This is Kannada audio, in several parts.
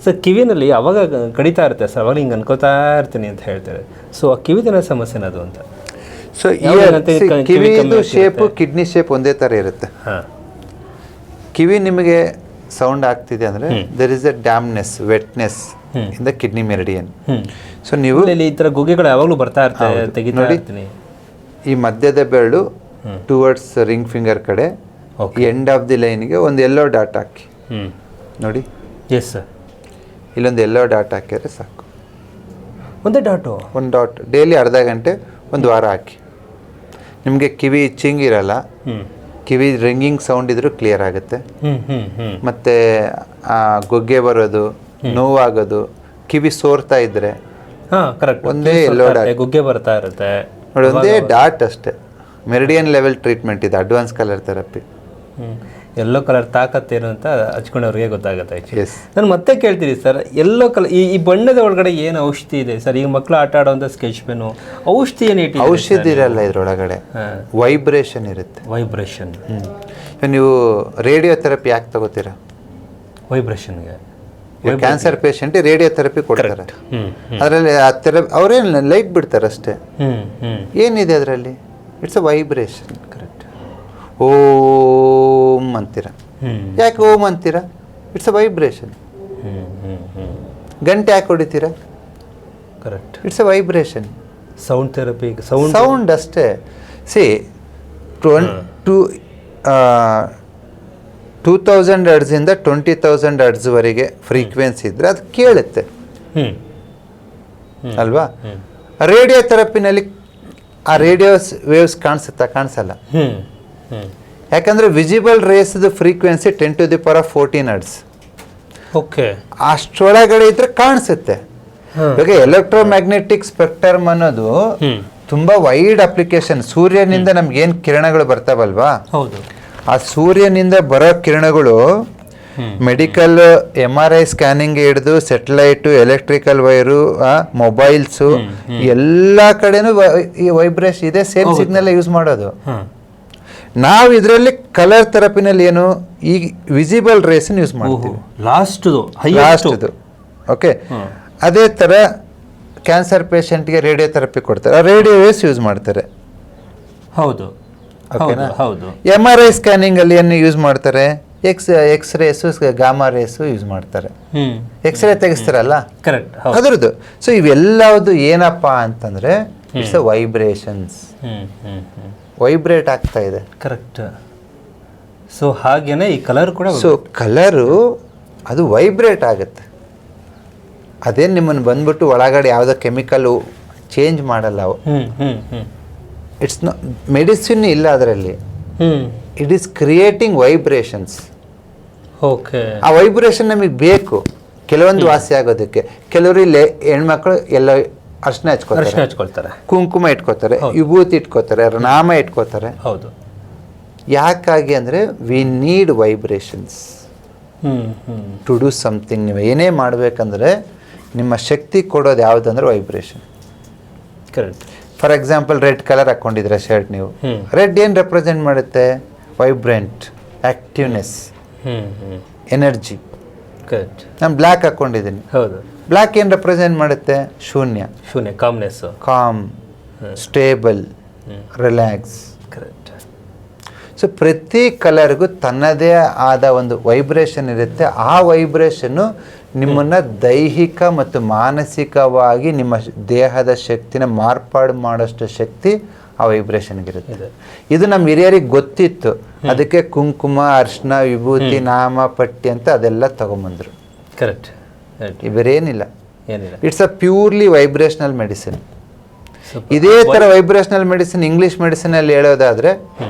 ಸರ್ ಕಿವಿನಲ್ಲಿ ಅವಾಗ ಕಡಿತಾ ಇರುತ್ತೆ ಸರ್, ಅವಾಗ ಹಿಂಗೆ ಅನ್ಕೋತಾ ಇರ್ತೀನಿ ಅಂತ ಹೇಳ್ತಾರೆ. ಸೊ ಆ ಕಿವಿದಿನ ಸಮಸ್ಯೆನ ಅದು ಅಂತ. ಸೊ ಕಿವಿದು ಶೇಪು ಕಿಡ್ನಿ ಶೇಪ್ ಒಂದೇ ಥರ ಇರುತ್ತೆ. ಕಿವಿ ನಿಮಗೆ ಸೌಂಡ್ ಆಗ್ತಿದೆ ಅಂದರೆ there is a dampness wetness in the kidney meridian. So ನೀವು ಈ ಥರ ಗುಗ್ಗೆಗಳು ಯಾವಾಗಲೂ ಬರ್ತಾ ಇರ್ತವೆ, ತೆಗಿತಾ ಇರ್ತೀನಿ. ಈ ಮಧ್ಯದ ಬೆರಳು ಟುವರ್ಡ್ಸ್ ರಿಂಗ್ ಫಿಂಗರ್ ಕಡೆ ಎಂಡ್ ಆಫ್ ದಿ ಲೈನ್ಗೆ ಒಂದು ಎಲ್ಲೋ ಡಾಟ್ ಹಾಕಿ ನೋಡಿ. ಎಸ್ ಸರ್, ಇಲ್ಲೊಂದು ಎಲ್ಲೋ ಡಾಟ್ ಹಾಕಿದ್ರೆ ಸಾಕು. ಒಂದೇ ಡಾಟು, ಒಂದು ಡಾಟ್ ಡೈಲಿ ಅರ್ಧ ಗಂಟೆ ಒಂದು ವಾರ ಹಾಕಿ. ನಿಮಗೆ ಕಿವಿ ಇಚ್ಚಿಂಗ್ ಇರಲ್ಲ, ಕಿವಿ ರಿಂಗಿಂಗ್ ಸೌಂಡ್ ಇದ್ರೂ ಕ್ಲಿಯರ್ ಆಗುತ್ತೆ. ಮತ್ತು ಗೊಗ್ಗೆ ಬರೋದು, ನೋವಾಗೋದು, ಕಿವಿ ಸೋರ್ತಾ ಇದ್ರೆ ಒಂದೇ ಎಲ್ಲೋ ಡಾಟ್, ಗುಗ್ಗೆ ಬರ್ತಾ ಇರುತ್ತೆ ನೋಡಿ, ಒಂದೇ ಡಾಟ್ ಅಷ್ಟೇ. ಮೆರಿಡಿಯನ್ ಲೆವೆಲ್ ಟ್ರೀಟ್ಮೆಂಟ್ ಇದೆ, ಅಡ್ವಾನ್ಸ್ ಕಲರ್ ಥೆರಪಿ. ಎಲ್ಲೋ ಕಲರ್ ತಾಕತ್ತೇನು ಅಂತ ಹಚ್ಕೊಂಡವ್ರಿಗೆ ಗೊತ್ತಾಗುತ್ತೆ. ಎಸ್, ನಾನು ಮತ್ತೆ ಕೇಳ್ತೀನಿ ಸರ್, ಎಲ್ಲೋ ಕಲರ್ ಈ ಬಣ್ಣದ ಒಳಗಡೆ ಏನು ಔಷಧಿ ಇದೆ ಸರ್? ಈಗ ಮಕ್ಕಳು ಆಟ ಆಡೋಂಥ ಸ್ಕೆಚ್ ಪೆನ್ನು ಔಷಧಿ ಏನು ಇಟ್ಟು? ಔಷಧಿ ಇರಲ್ಲ ಇದರೊಳಗಡೆ, ವೈಬ್ರೇಷನ್ ಇರುತ್ತೆ. ವೈಬ್ರೇಷನ್. ನೀವು ರೇಡಿಯೋ ಥೆರಪಿ ಯಾಕೆ ತಗೋತೀರಾ? ವೈಬ್ರೇಷನ್ಗೆ. ಕ್ಯಾನ್ಸರ್ ಪೇಷಂಟ್ ರೇಡಿಯೋ ಥೆರಪಿ ಕೊಡ್ತಾರೆ. ಅದರಲ್ಲಿ ಅವ್ರೇನು ಲೈಟ್ ಬಿಡ್ತಾರೆ ಅಷ್ಟೇ. ಏನಿದೆ ಅದರಲ್ಲಿ? It's a vibration. ಕರೆಕ್ಟ್. ಓಂ ಅಂತೀರ, ಯಾಕೆ ಓಂ ಅಂತೀರ? It's a vibration. ಗಂಟೆ ಯಾಕೆ ಹೊಡಿತೀರ? Correct, it's a vibration. Sound therapy, sound ಅಷ್ಟೇ. ಸಿ 2000 ಹರ್ಟ್ಸಿಂದ 20,000 ಹರ್ಟ್ಸ್ವರೆಗೆ ಫ್ರೀಕ್ವೆನ್ಸಿ ಇದ್ದರೆ ಅದು ಕೇಳುತ್ತೆ ಅಲ್ವಾ? ರೇಡಿಯೋ ಥೆರಪಿನಲ್ಲಿ ಆ ರೇಡಿಯೋಸ್ ವೇವ್ಸ್ ಕಾಣಿಸಲ್ಲ. ಯಾಕಂದರೆ ವಿಸಿಬಲ್ ರೇಸ್ದು ಫ್ರೀಕ್ವೆನ್ಸಿ 10⁻14 ಹರ್ಟ್ಸ್. ಓಕೆ, ಅಷ್ಟೊಳಗಡೆ ಇದ್ರೆ ಕಾಣಿಸುತ್ತೆ. ಇವಾಗ ಎಲೆಕ್ಟ್ರೋಮ್ಯಾಗ್ನೆಟಿಕ್ ಸ್ಪೆಕ್ಟ್ರಮ್ ಅನ್ನೋದು ತುಂಬಾ ವೈಡ್ ಅಪ್ಲಿಕೇಶನ್. ಸೂರ್ಯನಿಂದ ನಮ್ಗೇನು ಕಿರಣಗಳು ಬರ್ತಾವಲ್ವಾ, ಹೌದು, ಆ ಸೂರ್ಯನಿಂದ ಬರೋ ಕಿರಣಗಳು ಮೆಡಿಕಲ್ MRI ಸ್ಕ್ಯಾನಿಂಗ್ ಹಿಡಿದು ಸೆಟಲೈಟು, ಎಲೆಕ್ಟ್ರಿಕಲ್ ವೈರು, ಮೊಬೈಲ್ಸು ಎಲ್ಲ ಕಡೆನೂ ಈ ವೈಬ್ರೇಷನ್ ಇದೆ. ಸೇಮ್ ಸಿಗ್ನಲ್ ಯೂಸ್ ಮಾಡೋದು. ನಾವು ಇದರಲ್ಲಿ ಕಲರ್ ಥೆರಪಿನಲ್ಲಿ ಏನು ಈ ವಿಸಿಬಲ್ ರೇಸನ್ ಯೂಸ್ ಮಾಡ್ತೀವಿ, ಲಾಸ್ಟ್ದು. ಓಕೆ, ಅದೇ ಥರ ಕ್ಯಾನ್ಸರ್ ಪೇಷಂಟ್ಗೆ ರೇಡಿಯೋ ಥೆರಪಿ ಕೊಡ್ತಾರೆ, ರೇಡಿಯೋ ವೇವ್ಸ್ ಯೂಸ್ ಮಾಡ್ತಾರೆ. ಹೌದು, ಓಕೆನಾ? ಹೌದು. MRI ಸ್ಕ್ಯಾನಿಂಗ್ ಅಲ್ಲಿ ಏನು ಯೂಸ್ ಮಾಡ್ತಾರೆ? ಎಕ್ಸ್ರೇಸು, ಗಾಮಾ ರೇಸು ಯೂಸ್ ಮಾಡ್ತಾರೆ. ಎಕ್ಸ್ರೇ ತೆಗಿಸ್ತಾರಲ್ಲ, ಕರೆಕ್ಟ್, ಅದರದ್ದು. ಸೊ ಇವೆಲ್ಲವುದು ಏನಪ್ಪ ಅಂತಂದ್ರೆ ಇಟ್ಸ್ ಅ ವೈಬ್ರೇಷನ್ಸ್. ವೈಬ್ರೇಟ್ ಆಗ್ತಾ ಇದೆ. ಕರೆಕ್ಟ್. ಸೊ ಹಾಗೇನೆ ಈ ಕಲರ್ ಕೂಡ. ಸೊ ಕಲರು ಅದು ವೈಬ್ರೇಟ್ ಆಗುತ್ತೆ. ಅದೇನು ನಿಮ್ಮನ್ನು ಬಂದ್ಬಿಟ್ಟು ಒಳಗಡೆ ಯಾವುದೋ ಕೆಮಿಕಲ್ಲು ಚೇಂಜ್ ಮಾಡಲ್ಲ ಅವು. ಇಟ್ಸ್ ಮೆಡಿಸಿನ್ ಇಲ್ಲ ಅದರಲ್ಲಿ. It is creating vibrations. Okay, ಆ ವೈಬ್ರೇಷನ್ ನಮಗೆ ಬೇಕು ಕೆಲವೊಂದು ವಾಸಿ ಆಗೋದಕ್ಕೆ. ಕೆಲವರು ಇಲ್ಲಿ ಹೆಣ್ಮಕ್ಳು ಎಲ್ಲ ಅರ್ಶಿನ ಹಚ್ಕೊಳ್ತಾರೆ, ಕುಂಕುಮ ಇಟ್ಕೋತಾರೆ, ವಿಭೂತಿ ಇಟ್ಕೋತಾರೆ, ನಾಮ ಇಟ್ಕೋತಾರೆ. ಹೌದು. ಯಾಕಾಗಿ ಅಂದರೆ we need vibrations to do something. ನೀವು ಏನೇ ಮಾಡಬೇಕಂದ್ರೆ ನಿಮ್ಮ ಶಕ್ತಿ ಕೊಡೋದು ಯಾವುದಂದ್ರೆ vibration. Correct. For example red colour ಹಾಕ್ಕೊಂಡಿದ್ರೆ ಶರ್ಟ್, ನೀವು ರೆಡ್ ಏನು ರೆಪ್ರೆಸೆಂಟ್ ಮಾಡುತ್ತೆ? Vibrant, activeness, energy. ಕರೆಕ್ಟ್. ನಾನು ಬ್ಲ್ಯಾಕ್ ಹಾಕ್ಕೊಂಡಿದ್ದೀನಿ. ಹೌದು. ಬ್ಲ್ಯಾಕ್ ಏನು ರೆಪ್ರೆಸೆಂಟ್ ಮಾಡುತ್ತೆ? ಶೂನ್ಯ, calmness, calm, stable, relax. Correct. So ಪ್ರತಿ ಕಲರ್ಗೂ ತನ್ನದೇ ಆದ ಒಂದು ವೈಬ್ರೇಷನ್ ಇರುತ್ತೆ. ಆ ವೈಬ್ರೇಷನ್ನು ನಿಮ್ಮನ್ನು ದೈಹಿಕ ಮತ್ತು ಮಾನಸಿಕವಾಗಿ ನಿಮ್ಮ ದೇಹದ ಶಕ್ತಿನ ಮಾರ್ಪಾಡು ಮಾಡೋಷ್ಟು ಶಕ್ತಿ ಆ ವೈಬ್ರೇಷನ್ಗಿರುತ್ತೆ. ಇದು ನಮ್ಮ ಹಿರಿಯರಿಗೆ ಗೊತ್ತಿತ್ತು. ಅದಕ್ಕೆ ಕುಂಕುಮ, ಅರ್ಶಿನ, ವಿಭೂತಿ, ನಾಮ, ಪಟ್ಟಿ ಅಂತ ಅದೆಲ್ಲ ತಗೊಂಬಂದರು. ಕರೆಕ್ಟ್. ಇವೇನಿಲ್ಲ, ಏನಿಲ್ಲ. It's a purely vibrational medicine. ಇದೇ ಥರ ವೈಬ್ರೇಷನಲ್ ಮೆಡಿಸಿನ್ ಇಂಗ್ಲೀಷ್ ಮೆಡಿಸಿನಲ್ಲಿ ಹೇಳೋದಾದರೆ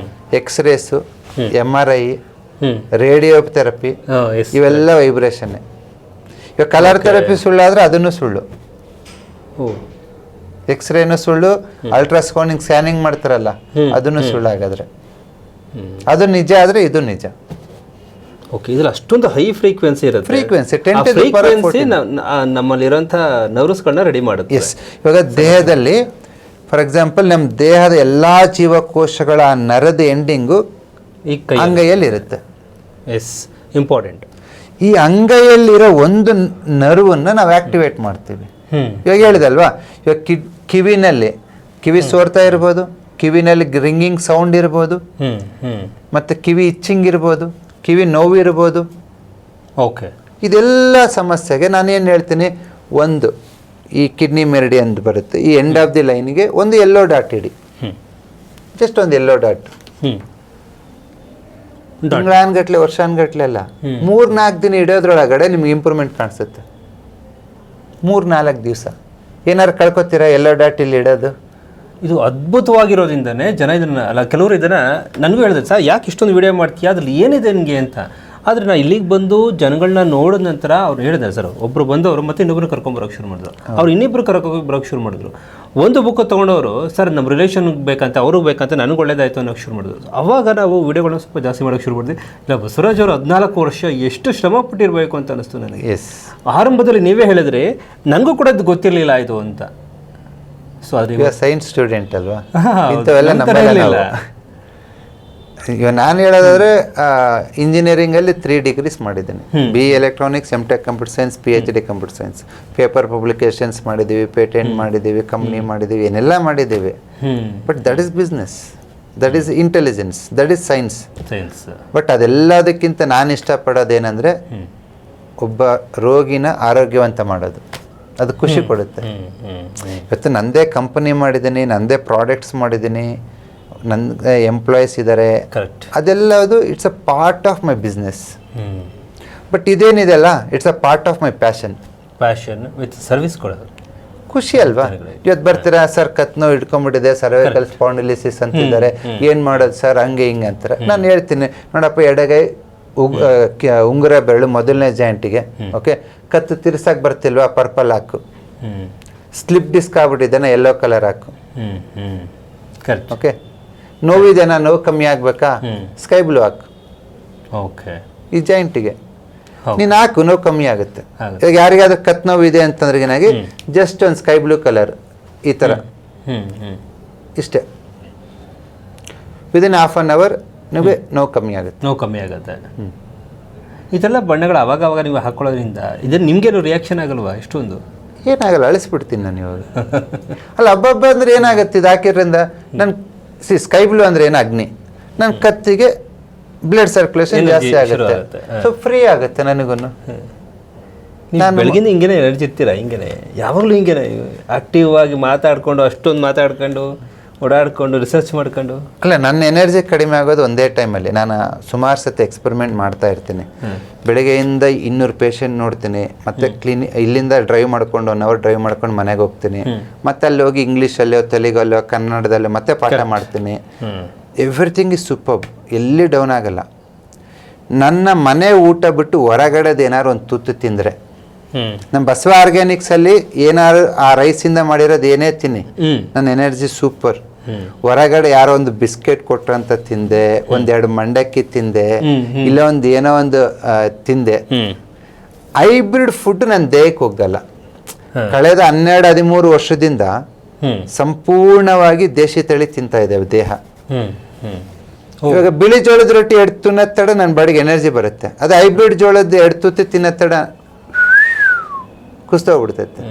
ಎಕ್ಸ್ರೇಸು, MRI, ರೇಡಿಯೋ ಥೆರಪಿ, ಇವೆಲ್ಲ ವೈಬ್ರೇಷನ್ನೇ. ಇವಾಗ ಕಲರ್ ಥೆರಪಿ ಸುಳ್ಳಾದರೆ ಅದನ್ನು ಸುಳ್ಳು, ಎಕ್ಸ್ರೇನು ಸುಳ್ಳು, ಅಲ್ಟ್ರಾಸೌಂಡಿಂಗ್ ಸ್ಕ್ಯಾನಿಂಗ್ ಮಾಡ್ತಾರಲ್ಲ ಅದನ್ನು ಸುಳ್ಳಾಗಾದ್ರೆ ಅದು ನಿಜ ಆದರೆ ಇದು ನಿಜ. ಓಕೆ, ಇದ್ರಲ್ಲಿ ಅಷ್ಟೊಂದು ಹೈ ಫ್ರೀಕ್ವೆನ್ಸಿ ಇರುತ್ತೆ. ಫ್ರೀಕ್ವೆನ್ಸಿ ನಮ್ಮಲ್ಲಿರೋಂಥ ನರ್ವ್ಸ್ಗಳನ್ನ ರೆಡಿ ಮಾಡುತ್ತೆ. ಎಸ್. ಇವಾಗ ದೇಹದಲ್ಲಿ ಫಾರ್ ಎಕ್ಸಾಂಪಲ್ ನಮ್ಮ ದೇಹದ ಎಲ್ಲ ಜೀವಕೋಶಗಳ ನರದ ಎಂಡಿಂಗು ಅಂಗೈಯಲ್ಲಿ ಇರುತ್ತೆ. Yes, important. ಈ ಅಂಗೈಯಲ್ಲಿರೋ ಒಂದು ನರ್ವನ್ನ ನಾವು ಆಕ್ಟಿವೇಟ್ ಮಾಡ್ತೀವಿ. ಇವಾಗ ಹೇಳಿದಲ್ವಾ, ಇವಾಗ ಕಿವಿನಲ್ಲಿ ಕಿವಿ ಸೋರ್ತಾ ಇರ್ಬೋದು, ಕಿವಿನಲ್ಲಿ ರಿಂಗಿಂಗ್ ಸೌಂಡ್ ಇರ್ಬೋದು, ಮತ್ತು ಕಿವಿ ಇಚ್ಚಿಂಗ್ ಇರ್ಬೋದು, ಕಿವಿ ನೋವು ಇರ್ಬೋದು. ಓಕೆ, ಇದೆಲ್ಲ ಸಮಸ್ಯೆಗೆ ನಾನೇನು ಹೇಳ್ತೀನಿ, ಒಂದು ಈ ಕಿಡ್ನಿ ಮೆರಡಿ ಅಂತ ಬರುತ್ತೆ, ಈ ಎಂಡ್ ಆಫ್ ದಿ ಲೈನ್ಗೆ ಒಂದು ಯೆಲ್ಲೋ ಡಾಟ್ ಇಡಿ, ಜಸ್ಟ್ ಒಂದು ಯೆಲ್ಲೋ ಡಾಟ್. ತಿಂಗಳಾನ್ಗಟ್ಲೆ ವರ್ಷಾನ್ಗಟ್ಲೆ ಅಲ್ಲ, 3-4 ದಿನ ಇಡೋದ್ರೊಳಗಡೆ ನಿಮ್ಗೆ ಇಂಪ್ರೂವ್ಮೆಂಟ್ ಕಾಣಿಸುತ್ತೆ. 3-4 ದಿವಸ ಏನಾರು ಕಳ್ಕೊತೀರಾ ಯೆಲ್ಲೋ ಡಾಟ್ ಇಲ್ಲಿ ಇಡೋದು? ಇದು ಅದ್ಭುತವಾಗಿರೋದ್ರಿಂದನೇ ಜನ ಇದನ್ನು ಅಲ್ಲ, ಕೆಲವರು ಇದನ್ನು ನನಗೂ ಹೇಳಿದೆ, ಸರ್ ಯಾಕೆ ಇಷ್ಟೊಂದು ವಿಡಿಯೋ ಮಾಡ್ತೀಯಾ, ಅದ್ರಲ್ಲಿ ಏನಿದೆ ನಿನಗೆ ಅಂತ. ಆದರೆ ನಾನು ಇಲ್ಲಿಗೆ ಬಂದು ಜನಗಳನ್ನ ನೋಡಿದ ನಂತರ ಅವ್ರು ಹೇಳಿದೆ, ಸರ್ ಒಬ್ಬರು ಬಂದವರು ಮತ್ತೆ ಇನ್ನೊಬ್ಬರು ಕರ್ಕೊಂಬರೋಕೆ ಶುರು ಮಾಡಿದ್ರು, ಅವ್ರು ಇನ್ನಿಬ್ಬರು ಬರೋಕ್ಕೆ ಶುರು ಮಾಡಿದ್ರು. ಒಂದು ಬುಕ್ ತೊಗೊಂಡವರು, ಸರ್ ನಮ್ಮ ರಿಲೇಷನ್ಗೆ ಬೇಕಂತ, ಅವ್ರಿಗೆ ಬೇಕಂತ, ನನಗೆ ಒಳ್ಳೇದಾಯಿತು ಅನ್ನೋಕೆ ಶುರು ಮಾಡಿದ್ರು. ಅವಾಗ ನಾವು ವಿಡಿಯೋಗಳನ್ನ ಸ್ವಲ್ಪ ಜಾಸ್ತಿ ಮಾಡೋಕ್ಕೆ ಶುರು ಮಾಡಿದ್ವಿ. ಇಲ್ಲ, ಬಸವರಾಜ್ ಅವರು 14 ವರ್ಷ ಎಷ್ಟು ಶ್ರಮ ಪಟ್ಟಿರಬೇಕು ಅಂತ ಅನಿಸ್ತು ನನಗೆ. ಎಸ್, ಆರಂಭದಲ್ಲಿ ನೀವೇ ಹೇಳಿದ್ರಿ, ನನಗೂ ಕೂಡ ಅದು ಗೊತ್ತಿರಲಿಲ್ಲ ಇದು ಅಂತ. ಸೊ ಅದು ಸೈನ್ಸ್ ಸ್ಟೂಡೆಂಟ್ ಅಲ್ವಾ, ಇಂಥವೆಲ್ಲ ನಮ್ಮಲ್ಲ. ಈಗ ನಾನು ಹೇಳೋದಾದ್ರೆ ಇಂಜಿನಿಯರಿಂಗಲ್ಲಿ 3 ಡಿಗ್ರೀಸ್ ಮಾಡಿದ್ದೀನಿ. BE electronics, MTech computer science, PhD computer science. Paper publications ಮಾಡಿದ್ದೀವಿ, ಪೇಟೆಂಟ್ ಮಾಡಿದ್ದೀವಿ, ಕಂಪ್ನಿ ಮಾಡಿದ್ದೀವಿ, ಏನೆಲ್ಲ ಮಾಡಿದ್ದೀವಿ. But that is business, that is intelligence, that is science. But ಅದೆಲ್ಲದಕ್ಕಿಂತ ನಾನು ಇಷ್ಟಪಡೋದೇನೆಂದರೆ ಒಬ್ಬ ರೋಗಿನ ಆರೋಗ್ಯವಂತ ಮಾಡೋದು. ಅದು ಖುಷಿ ಕೊಡುತ್ತೆ. ಇವತ್ತು ನನ್ನದೇ ಕಂಪನಿ ಮಾಡಿದ್ದೀನಿ, ನನ್ನದೇ ಪ್ರಾಡಕ್ಟ್ಸ್ ಮಾಡಿದ್ದೀನಿ, ನನ್ನ ಎಂಪ್ಲಾಯೀಸ್ ಇದ್ದಾರೆ, ಅದೆಲ್ಲದು it's a part of my business. But ಇದೇನಿದೆಲ್ಲ it's a part of my passion with service ಕೊಡೋದು ಖುಷಿ ಅಲ್ವಾ? ಇವತ್ತು ಬರ್ತೀರಾ, ಸರ್ ಕತ್ನೋ ಇಟ್ಕೊಂಡ್ಬಿಟ್ಟಿದೆ, ಸರ್ವೈಕಲ್ ಸ್ಪಾಂಡಿಲಿಸಿಸ್ ಅಂತಿದ್ದಾರೆ, ಏನು ಮಾಡೋದು ಸರ್, ಹಂಗೆ ಹಿಂಗೆ ಅಂತಾರೆ. ನಾನು ಹೇಳ್ತೀನಿ, ನೋಡಪ್ಪ, ಎಡಗೈ ಉಂಗುರ ಬೆರಳು ಮೊದಲನೇ ಜಾಯಿಂಟಿಗೆ, ಓಕೆ, ಕತ್ತು ತಿರ್ಸಕ್ಕೆ ಬರ್ತಿಲ್ವಾ, ಪರ್ಪಲ್ ಹಾಕು. ಸ್ಲಿಪ್ ಡಿಸ್ಕ್ ಆಗ್ಬಿಟ್ಟಿದ್ದಾನೆ, ಯೆಲ್ಲೋ ಕಲರ್ ಹಾಕು. ಓಕೆ, ನೋವಿದೆನಾ, ನೋವು ಕಮ್ಮಿ ಆಗ್ಬೇಕಾ, ಸ್ಕೈ ಬ್ಲೂ ಹಾಕು. ಓಕೆ, ಈ ಜಾಯಿಂಟಿಗೆ ನೀನು ಹಾಕು, ನೋವು ಕಮ್ಮಿ ಆಗುತ್ತೆ. ಇವಾಗ ಯಾರಿಗಾದ್ರೂ ಕತ್ ನೋವು ಇದೆ ಅಂತಂದ್ರೆ ಏನಾಗಿ ಜಸ್ಟ್ ಒಂದು ಸ್ಕೈ ಬ್ಲೂ ಕಲರ್ ಈ ಥರ ಇಷ್ಟೇ, ವಿದಿನ್ ಹಾಫ್ ಆನ್ ಅವರ್ ನಿಮಗೆ ನೋವು ಕಮ್ಮಿ ಆಗುತ್ತೆ. ಇದೆಲ್ಲ ಬಣ್ಣಗಳು ಅವಾಗ ನೀವು ಹಾಕೊಳ್ಳೋದ್ರಿಂದ ಇದನ್ನು ನಿಮಗೇನು ರಿಯಾಕ್ಷನ್ ಆಗಲ್ವಾ? ಇಷ್ಟೊಂದು ಏನಾಗಲ್ಲ, ಅಳಿಸ್ಬಿಡ್ತೀನಿ ನಾನು ಇವಾಗ. ಅಲ್ಲ, ಹಬ್ಬ ಅಂದ್ರೆ ಏನಾಗುತ್ತೆ ಇದು ಹಾಕಿದ್ರಿಂದ? ನನ್ನ ಸ್ಕೈ ಬ್ಲೂ ಅಂದ್ರೆ ಏನು, ಅಗ್ನಿ. ನನ್ನ ಕತ್ತಿಗೆ ಬ್ಲಡ್ ಸರ್ಕ್ಯುಲೇಷನ್ ಜಾಸ್ತಿ ಆಗುತ್ತೆ, ಸೊ ಫ್ರೀ ಆಗುತ್ತೆ ನನಗೂ. ನಾನು ಬೆಳಗಿಂದ ಹಿಂಗೇನೆ ಎನರ್ಜಿ ಇರ್ತೀರಾ? ಹಿಂಗೇನೆ ಯಾವಾಗಲೂ ಹಿಂಗೇನೆ ಆಕ್ಟಿವ್ ಆಗಿ ಮಾತಾಡ್ಕೊಂಡು, ಅಷ್ಟೊಂದು ಮಾತಾಡ್ಕೊಂಡು, ಓಡಾಡ್ಕೊಂಡು, ರಿಸರ್ಚ್ ಮಾಡ್ಕೊಂಡು? ಅಲ್ಲ, ನನ್ನ ಎನರ್ಜಿ ಕಡಿಮೆ ಆಗೋದು ಒಂದೇ ಟೈಮಲ್ಲಿ. ನಾನು ಸುಮಾರು ಸತಿ ಎಕ್ಸ್ಪೆರಿಮೆಂಟ್ ಮಾಡ್ತಾ ಇರ್ತೀನಿ. ಬೆಳಗ್ಗೆಯಿಂದ 200 ಪೇಷಂಟ್ ನೋಡ್ತೀನಿ, ಮತ್ತೆ ಇಲ್ಲಿಂದ ಡ್ರೈವ್ ಮಾಡ್ಕೊಂಡು 1 ಅವರ್ ಡ್ರೈವ್ ಮಾಡ್ಕೊಂಡು ಮನೆಗೆ ಹೋಗ್ತೀನಿ, ಮತ್ತೆ ಅಲ್ಲಿ ಹೋಗಿ ಇಂಗ್ಲೀಷಲ್ಲೋ, ತೆಲುಗಲ್ಲೋ, ಕನ್ನಡದಲ್ಲೋ ಮತ್ತೆ ಪಾಠ ಮಾಡ್ತೀನಿ. ಎವ್ರಿಥಿಂಗ್ ಇಸ್ ಸೂಪರ್, ಎಲ್ಲಿ ಡೌನ್ ಆಗಲ್ಲ. ನನ್ನ ಮನೆ ಊಟ ಬಿಟ್ಟು ಹೊರಗಡೆದು ಏನಾದ್ರು ಒಂದು ತುತ್ತು ತಿಂದರೆ, ನಮ್ಮ ಬಸವ ಆರ್ಗ್ಯಾನಿಕ್ಸಲ್ಲಿ ಏನಾದ್ರು ಆ ರೈಸಿಂದ ಮಾಡಿರೋದು ಏನೇ ತಿನ್ನಿ, ನನ್ನ ಎನರ್ಜಿ ಸೂಪರ್. ಹೊರಗಡೆ ಯಾರೋ ಒಂದು ಬಿಸ್ಕೆಟ್ ಕೊಟ್ರಂತ ತಿಂದೆ, 1-2 ಮಂಡಕ್ಕಿ ತಿಂದೆ, ಇಲ್ಲ ಒಂದು ಏನೋ ಒಂದು ತಿಂದೆ, ಹೈಬ್ರಿಡ್ ಫುಡ್ ನನ್ನ ದೇಹಕ್ಕೆ ಹೋಗಲ್ಲ. ಕಳೆದ 12-13 ವರ್ಷದಿಂದ ಸಂಪೂರ್ಣವಾಗಿ ದೇಶಿ ತಳಿ ತಿಂತಾ ಇದ್ದೇವೆ ದೇಹ. ಇವಾಗ ಬಿಳಿ ಜೋಳದ ರೊಟ್ಟಿ 2 ತಿನ್ನೋ ತಡ ನನ್ನ ಬಾಡಿಗೆ ಎನರ್ಜಿ ಬರುತ್ತೆ. ಅದು ಹೈಬ್ರಿಡ್ ಜೋಳದ 2 ತುತ್ತು ತಿನ್ನೋ ತಡ ಕುಸ್ತೋಗ್ಬಿಡ್ತೈತೆ.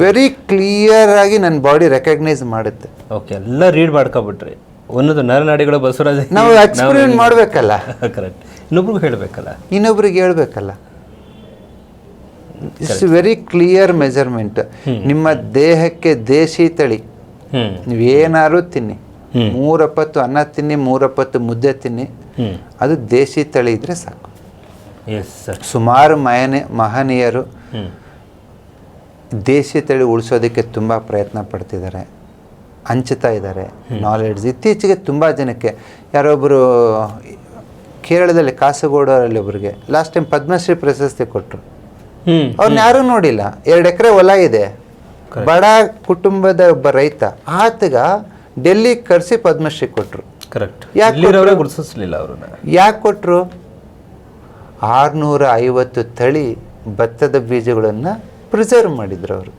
ವೆರಿ ಕ್ಲಿಯರ್ ಆಗಿ ನನ್ನ ಬಾಡಿ ರೆಕಗ್ನೈಸ್ ಮಾಡುತ್ತೆ. ಓಕೆ, ಎಲ್ಲ ರೀಡ್ ಮಾಡ್ಕೊಬಿಟ್ರಿ. ಒಂದೊಂದು ನರನಾಡಿಗಳು ಬಸವರಾಜ್ ನಾವು ಎಕ್ಸ್ಪೆರಿಮೆಂಟ್ ಮಾಡಬೇಕಲ್ಲ, ಕರೆಕ್ಟ್, ಇನ್ನೊಬ್ರಿಗೆ ಹೇಳ್ಬೇಕಲ್ಲ. It's very clear measurement. ನಿಮ್ಮ ದೇಹಕ್ಕೆ ದೇಶಿ ತಳಿ ನೀವೇನಾದ್ರು ತಿನ್ನಿ, 3 ಹೊತ್ತು ಅನ್ನ ತಿನ್ನಿ, 3 ಹೊತ್ತು ಮುದ್ದೆ ತಿನ್ನಿ, ಅದು ದೇಶಿ ತಳಿ ಇದ್ರೆ ಸಾಕು. ಸುಮಾರು ಮಹನೀಯರು ದೇಶಿ ತಳಿ ಉಳಿಸೋದಕ್ಕೆ ತುಂಬ ಪ್ರಯತ್ನ ಪಡ್ತಿದ್ದಾರೆ, ಹಂಚ್ತಾ ಇದ್ದಾರೆ ನಾಲೆಡ್ಜ್. ಇತ್ತೀಚೆಗೆ ತುಂಬ ಜನಕ್ಕೆ, ಯಾರೊಬ್ಬರು ಕೇರಳದಲ್ಲಿ ಕಾಸರಗೋಡಲ್ಲಿ ಒಬ್ಬರಿಗೆ ಲಾಸ್ಟ್ ಟೈಮ್ ಪದ್ಮಶ್ರೀ ಪ್ರಶಸ್ತಿ ಕೊಟ್ಟರು. ಅವ್ರನ್ನ ಯಾರೂ ನೋಡಿಲ್ಲ. 2 ಎಕರೆ ಹೊಲ ಇದೆ, ಬಡ ಕುಟುಂಬದ ಒಬ್ಬ ರೈತ. ಆತಗ ಡೆಲ್ಲಿ ಕರೆಸಿ ಪದ್ಮಶ್ರೀ ಕೊಟ್ಟರು. ಯಾಕೆ ಕೊಟ್ಟರು? 650 ತಳಿ ಭತ್ತದ ಬೀಜಗಳನ್ನು ಪ್ರಿಸರ್ವ್ ಮಾಡಿದ್ರು ಅವರು.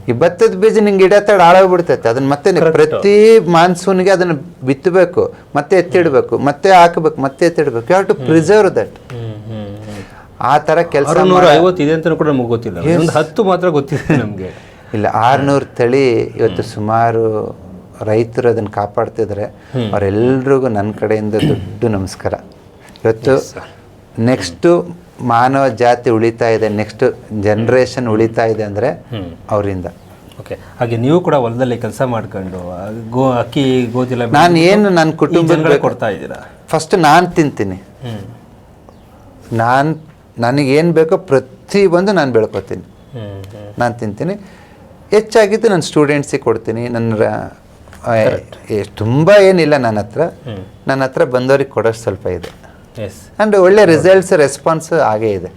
ಈ ಭತ್ತದ ಬೀಜ ನಿಂಗೆ ಇಡತ್ತಾಡ ಹಾಳಾಗ್ಬಿಡ್ತೈತೆ ಅದನ್ನ ಮತ್ತೆ ಪ್ರತಿ ಮಾನ್ಸೂನ್ಗೆ ಅದನ್ನ ಬಿತ್ತಬೇಕು, ಮತ್ತೆ ಎತ್ತಿಡ್ಬೇಕು, ಮತ್ತೆ ಹಾಕಬೇಕು, ಮತ್ತೆ ಎತ್ತಿಡ್ಬೇಕು. You have to preserve that. ಆ ಥರ ಕೆಲಸ 650 ಇದೆ ಅಂತ ಕೂಡ ನಮಗೆ ಗೊತ್ತಿಲ್ಲ, ಒಂದು 10 ಮಾತ್ರ ಗೊತ್ತಿದೆ ನಮಗೆ. ಇಲ್ಲ, 600 ತಳಿ ಇವತ್ತು ಸುಮಾರು ರೈತರು ಅದನ್ನು ಕಾಪಾಡ್ತಿದ್ದಾರೆ. ಅವರೆಲ್ರಿಗೂ ನನ್ನ ಕಡೆಯಿಂದ ದೊಡ್ಡ ನಮಸ್ಕಾರ. ಇವತ್ತು ನೆಕ್ಸ್ಟು ಮಾನವ ಜಾತಿ ಉಳಿತಾ ಇದೆ, ನೆಕ್ಸ್ಟ್ ಜನ್ರೇಷನ್ ಉಳಿತಾ ಇದೆ ಅಂದರೆ ಅವರಿಂದ. ಓಕೆ, ಹಾಗೆ ನೀವು ಕೂಡ ಹೊಲದಲ್ಲಿ ಕೆಲಸ ಮಾಡ್ಕೊಂಡು ಅಕ್ಕಿ ಗೋಧಿಲ್ಲ ನಾನು ಏನು ನನ್ನ ಕುಟುಂಬಕ್ಕೆ ಕೊಡ್ತಾ ಇದ್ದೀರಾ? ಫಸ್ಟ್ ನಾನು ತಿಂತೀನಿ, ನನಗೇನು ಬೇಕೋ ಪ್ರತಿಯೊಂದು ನಾನು ಬೆಳ್ಕೊತೀನಿ, ನಾನು ತಿಂತೀನಿ. ಹೆಚ್ಚಾಗಿದ್ದು ನನ್ನ ಸ್ಟೂಡೆಂಟ್ಸಿಗೆ ಕೊಡ್ತೀನಿ. ತುಂಬ ಏನಿಲ್ಲ ನನ್ನ ಹತ್ರ ಬಂದವ್ರಿಗೆ ಕೊಡೋಷ್ಟು ಸ್ವಲ್ಪ ಇದೆ. ಆ್ಯಂಡ್ ಒಳ್ಳೆ ರಿಸಲ್ಟ್ಸ್ ರೆಸ್ಪಾನ್ಸ್ ಆಗೇ ಇದೆ.